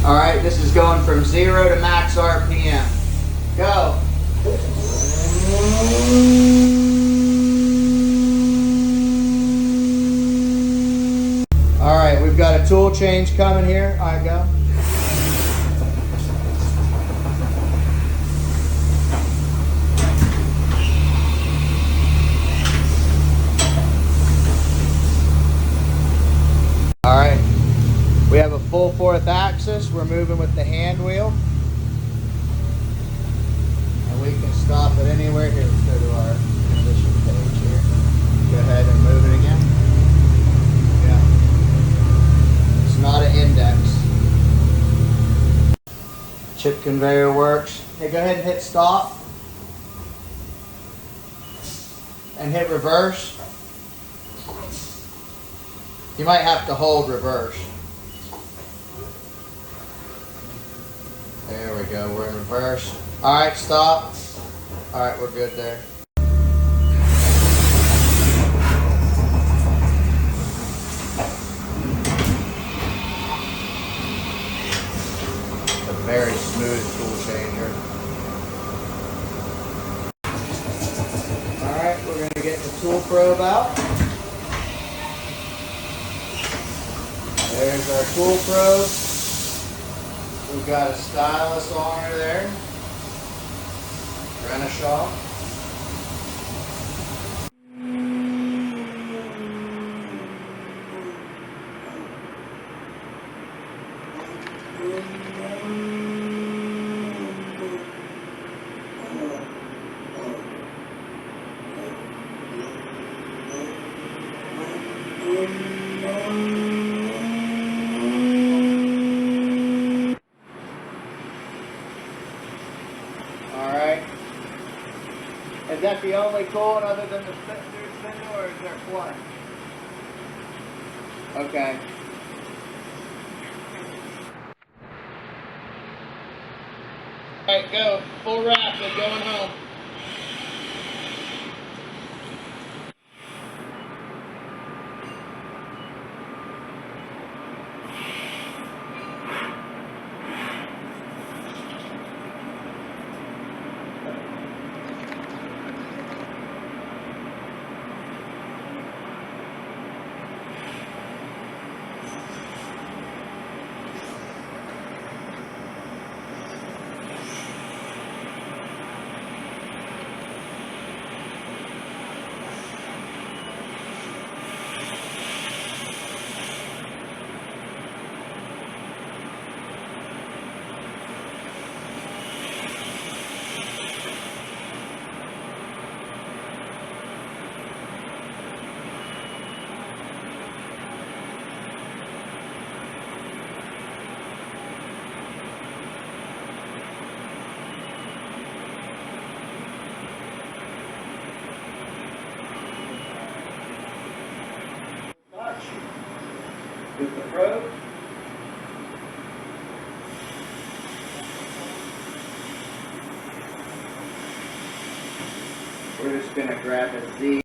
All right, this is going from 0 to max RPM. Go. All right, we've got a tool change coming here. All right, go. All right, we have a full 4th axis. We're moving with the hand wheel. And we can stop it anywhere. Here, let's go to our position page here. Go ahead and move it again. Yeah. It's not an index. Chip conveyor works. Hey, go ahead and hit stop. And hit reverse. You might have to hold reverse. There we go, we're in reverse. All right, stop. All right, we're good there. A very smooth tool changer. All right, we're gonna get the tool probe out. There's our tool probe. We've got a stylus on her there. Renishaw. Is that the only coolant other than the through spindle, or is there one? Okay. Alright, go. Full rapid, going home. With the probe. We're just going to grab a Z.